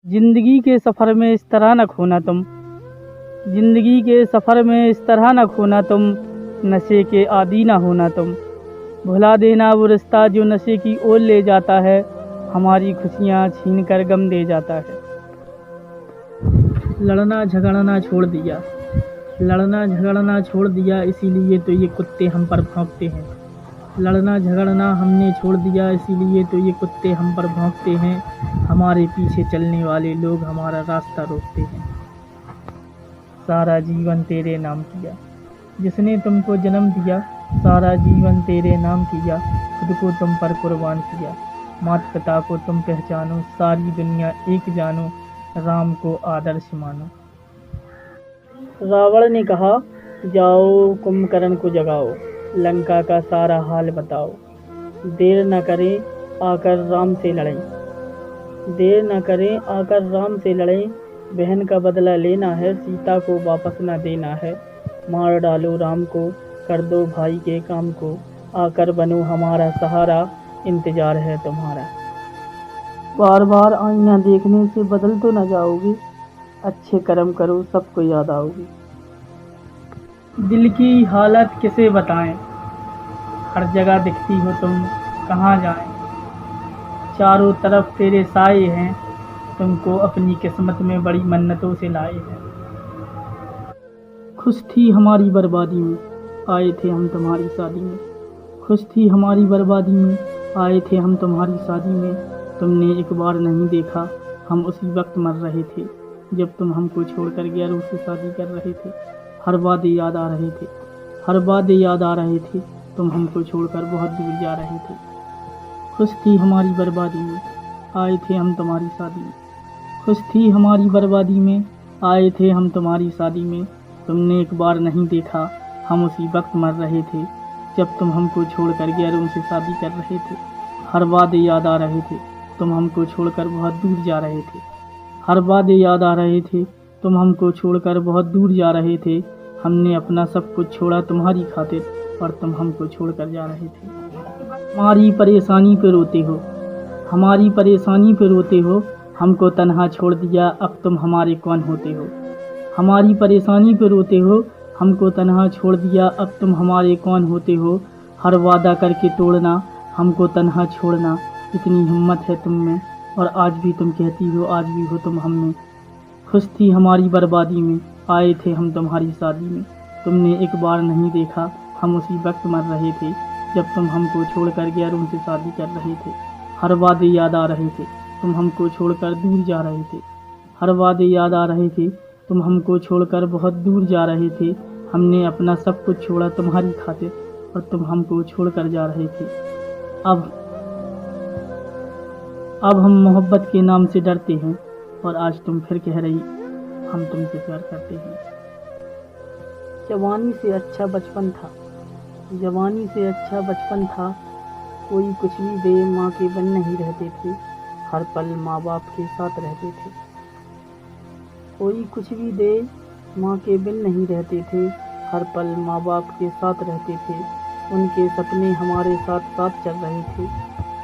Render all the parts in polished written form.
जिंदगी के सफ़र में इस तरह न खोना तुम, जिंदगी के सफ़र में इस तरह न खोना तुम, नशे के आदी ना होना तुम। भुला देना वो रिश्ता जो नशे की ओर ले जाता है, हमारी खुशियाँ छीन कर गम दे जाता है। लड़ना झगड़ना छोड़ दिया, लड़ना झगड़ना छोड़ दिया, इसीलिए तो ये कुत्ते हम पर भौंकते हैं। लड़ना झगड़ना हमने छोड़ दिया, इसीलिए तो ये कुत्ते हम पर भौंकते हैं। हमारे पीछे चलने वाले लोग हमारा रास्ता रोकते हैं। सारा जीवन तेरे नाम किया, जिसने तुमको जन्म दिया, सारा जीवन तेरे नाम किया, खुद को तुम पर कुर्बान किया। माता पिता को तुम पहचानो, सारी दुनिया एक जानो, राम को आदर्श मानो। रावण ने कहा, जाओ कुंभकर्ण को जगाओ, लंका का सारा हाल बताओ। देर न करें आकर राम से लड़ें, देर न करें आकर राम से लड़ें। बहन का बदला लेना है, सीता को वापस न देना है। मार डालो राम को, कर दो भाई के काम को, आकर बनो हमारा सहारा, इंतजार है तुम्हारा। बार बार आईना देखने से बदल तो न जाओगे, अच्छे कर्म करो सबको याद आओगे। दिल की हालत किसे बताएं, हर जगह दिखती हो तुम, कहाँ जाएं। चारों तरफ तेरे साए हैं, तुमको अपनी किस्मत में बड़ी मन्नतों से लाए हैं। खुश थी हमारी बर्बादी में, आए थे हम तुम्हारी शादी में। खुश थी हमारी बर्बादी में, आए थे हम तुम्हारी शादी में। तुमने एक बार नहीं देखा, हम उसी वक्त मर रहे थे, जब तुम हमको छोड़कर गैरों से शादी कर रहे थे। हर वादे याद आ रहे थे, हर वादे याद आ रहे थे, तुम हमको छोड़कर बहुत दूर जा रहे थे। खुश थी हमारी बर्बादी में, आए थे हम तुम्हारी शादी में। खुश थी हमारी बर्बादी में, आए थे हम तुम्हारी शादी में। तुमने एक बार नहीं देखा, हम उसी वक्त मर रहे थे, जब तुम हमको छोड़कर गैरों से शादी कर रहे थे। हर वादे याद आ रहे थे, तुम हमको छोड़कर बहुत दूर जा रहे थे। हर वादे याद आ रहे थे, तुम हमको छोड़कर बहुत दूर जा रहे थे। हमने अपना सब कुछ छोड़ा तुम्हारी खातिर, और तुम हमको छोड़कर जा रहे थे। हमारी परेशानी पे रोते हो, हमारी परेशानी पे रोते हो, हमको तन्हा छोड़ दिया, अब तुम हमारे कौन होते हो। हमारी परेशानी पे रोते हो, हमको तन्हा छोड़ दिया, अब तुम हमारे कौन होते हो। हर वादा करके तोड़ना, हमको तन्हा छोड़ना, इतनी हिम्मत है तुम में, और आज भी तुम कहती हो आज भी हो तुम हम में। खुश थी हमारी बर्बादी में, आए थे हम तुम्हारी शादी में। तुमने एक बार नहीं देखा, हम उसी वक्त मर रहे थे, जब तुम हमको छोड़कर गैरों से शादी कर रहे थे। हर वादे याद आ रहे थे, तुम हमको छोड़कर दूर जा रहे थे। हर वादे याद आ रहे थे, तुम हमको छोड़कर बहुत दूर जा रहे थे। हमने अपना सब कुछ छोड़ा तुम्हारी खातिर, और तुम हमको छोड़कर जा रहे थे। अब हम मोहब्बत के नाम से डरते हैं, और आज तुम फिर कह रही हम तुमसे प्यार करते हैं। जवानी से अच्छा बचपन था, जवानी से अच्छा बचपन था, कोई कुछ भी दे माँ के बन नहीं रहते थे, हर पल माँ बाप के साथ रहते थे। कोई कुछ भी दे माँ के बिन नहीं रहते थे, हर पल माँ बाप के साथ रहते थे। उनके सपने हमारे साथ साथ चल रहे थे,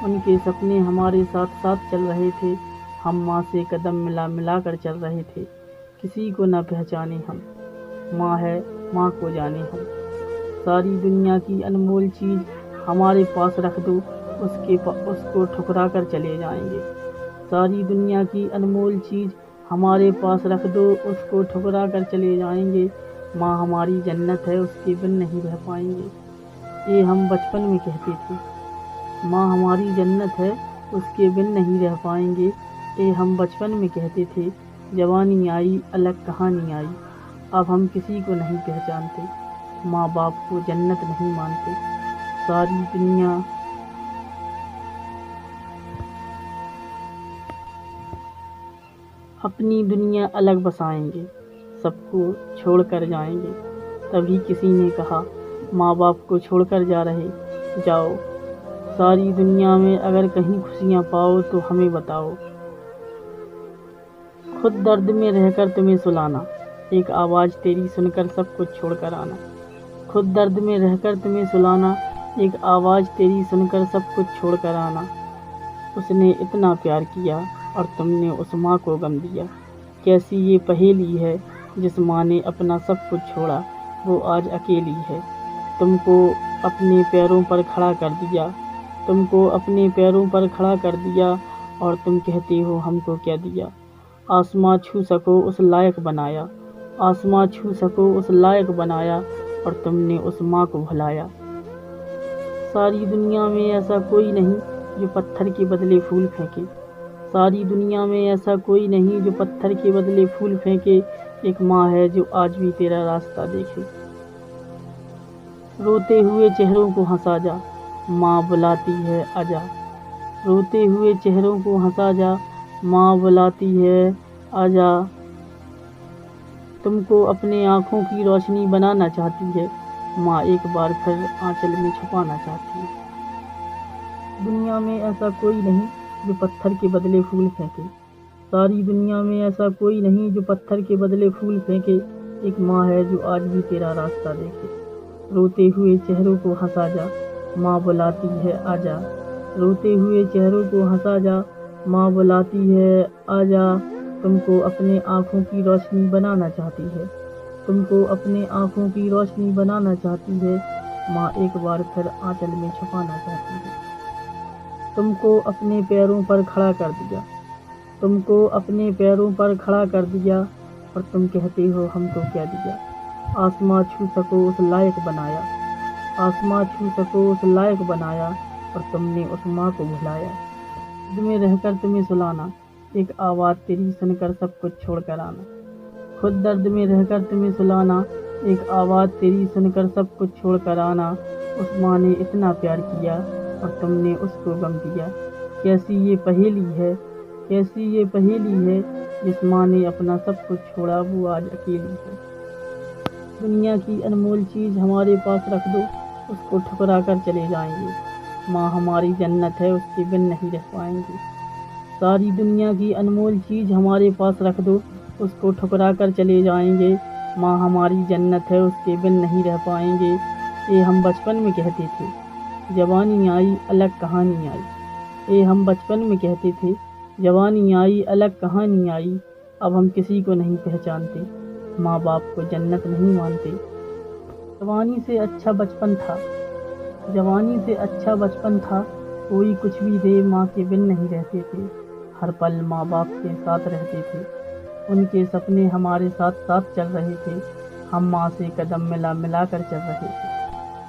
उनके सपने हमारे साथ साथ चल रहे थे। हम माँ से कदम मिला मिला कर चल रहे थे, किसी को न पहचाने हम, माँ है माँ को जाने हम। सारी दुनिया की अनमोल चीज़ हमारे पास रख दो, उसको ठुकरा कर चले जाएंगे। सारी दुनिया की अनमोल चीज़ हमारे पास रख दो, उसको ठुकरा कर चले जाएंगे। माँ हमारी जन्नत है, उसके बिन नहीं रह पाएंगे। ये हम बचपन में कहते थे, माँ हमारी जन्नत है, उसके बिन नहीं रह पाएंगे। ये हम बचपन में कहते थे। जवानी आई अलग कहानी आई, अब हम किसी को नहीं पहचानते, माँ बाप को जन्नत नहीं मानते। सारी दुनिया अपनी दुनिया अलग बसाएंगे, सबको छोड़ कर जाएंगे। तभी किसी ने कहा, माँ बाप को छोड़कर जा रहे, जाओ सारी दुनिया में अगर कहीं खुशियाँ पाओ तो हमें बताओ। खुद दर्द में रहकर तुम्हें सुलाना, एक आवाज़ तेरी सुनकर सब कुछ छोड़कर आना। खुद दर्द में रहकर तुम्हें सुलाना, एक आवाज़ तेरी सुनकर सब कुछ छोड़कर आना। उसने इतना प्यार किया اور تم نے اس ماں کو غم دیا۔ کیسی یہ پہیلی ہے، جس ماں نے اپنا سب کچھ چھوڑا وہ آج اکیلی ہے۔ تم کو اپنے پیروں پر کھڑا کر دیا، تم کو اپنے پیروں پر کھڑا کر دیا، اور تم کہتے ہو ہم کو کیا دیا۔ آسماں چھو سکو اس لائق بنایا، آسماں چھو سکو اس لائق بنایا، اور تم نے اس ماں کو بھلایا۔ ساری دنیا میں ایسا کوئی نہیں جو پتھر کے بدلے پھول پھینکے، ساری دنیا میں ایسا کوئی نہیں جو پتھر کے بدلے پھول پھینکے۔ ایک ماں ہے جو آج بھی تیرا راستہ دیکھے۔ روتے ہوئے چہروں کو ہنسا جا، ماں بلاتی ہے آجا، روتے ہوئے چہروں کو ہنسا جا، ماں بلاتی ہے آجا۔ تم کو اپنے آنکھوں کی روشنی بنانا چاہتی ہے، ماں ایک بار پھر آنچل میں چھپانا چاہتی ہے۔ دنیا میں ایسا کوئی نہیں جو پتھر کے بدلے پھول پھینکے، ساری دنیا میں ایسا کوئی نہیں جو پتھر کے بدلے پھول پھینکے۔ ایک ماں ہے جو آج بھی تیرا راستہ دیکھے۔ روتے ہوئے چہروں کو ہنسا جا، ماں بلاتی ہے آجا، روتے ہوئے چہروں کو ہنسا جا، ماں بلاتی ہے آجا۔ تم کو اپنے آنکھوں کی روشنی بنانا چاہتی ہے، تم کو اپنے آنکھوں کی روشنی بنانا چاہتی ہے، ماں ایک بار پھر آنچل میں چھپانا چاہتی ہے۔ تم کو اپنے پیروں پر کھڑا کر دیا، تم کو اپنے پیروں پر کھڑا کر دیا، اور تم کہتے ہو ہم کو کیا دیا۔ آسماں چھو سکو اس لائق بنایا، آسماں چھو سکو اس لائق بنایا، اور تم نے اس ماں کو بھلایا۔ خود میں رہ کر تمہیں سلانا، ایک آواز تیری سن کر سب کچھ چھوڑ کر آنا۔ خود درد میں رہ کر تمہیں سلانا، ایک آواز تیری سن کر سب کچھ چھوڑ کر آنا۔ اس ماں نے اتنا پیار کیا اور تم نے اس کو غم دیا۔ کیسی یہ پہیلی ہے، کیسی یہ پہیلی ہے، جس ماں نے اپنا سب کچھ چھوڑا وہ آج اکیلی ہے۔ دنیا کی انمول چیز ہمارے پاس رکھ دو، اس کو ٹھکرا کر چلے جائیں گے۔ ماں ہماری جنت ہے، اس کے بن نہیں رہ پائیں گے۔ ساری دنیا کی انمول چیز ہمارے پاس رکھ دو، اس کو ٹھکرا کر چلے جائیں گے۔ ماں ہماری جنت ہے، اس کے بن نہیں رہ پائیں گے۔ یہ ہم بچپن میں کہتے تھے، جوانی آئی الگ کہانی آئی۔ یہ ہم بچپن میں کہتے تھے، جوانی آئی الگ کہانی آئی۔ اب ہم کسی کو نہیں پہچانتے، ماں باپ کو جنت نہیں مانتے۔ جوانی سے اچھا بچپن تھا، جوانی سے اچھا بچپن تھا، کوئی کچھ بھی دے ماں کے بن نہیں رہتے تھے۔ ہر پل ماں باپ کے ساتھ رہتے تھے، ان کے سپنے ہمارے ساتھ ساتھ چل رہے تھے۔ ہم ماں سے قدم ملا ملا کر چل رہے تھے۔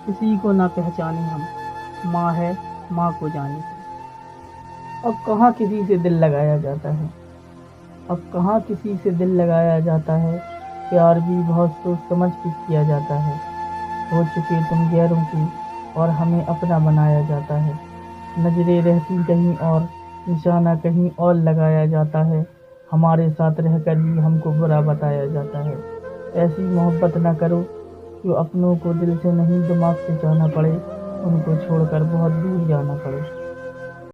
کسی کو نہ پہچانے ہم، ماں ہے ماں کو جانے تھے۔ اب کہاں کسی سے دل لگایا جاتا ہے، اب کہاں کسی سے دل لگایا جاتا ہے۔ پیار بھی بہت سوچ سمجھ کے کیا جاتا ہے۔ ہو چکے تم غیروں کی اور ہمیں اپنا بنایا جاتا ہے۔ نظریں رہتی کہیں اور، نشانہ کہیں اور لگایا جاتا ہے۔ ہمارے ساتھ رہ کر ہی ہم کو برا بتایا جاتا ہے۔ ایسی محبت نہ کرو جو اپنوں کو دل سے نہیں دماغ سے چاہنا پڑے، ان کو چھوڑ کر بہت دور جانا پڑے۔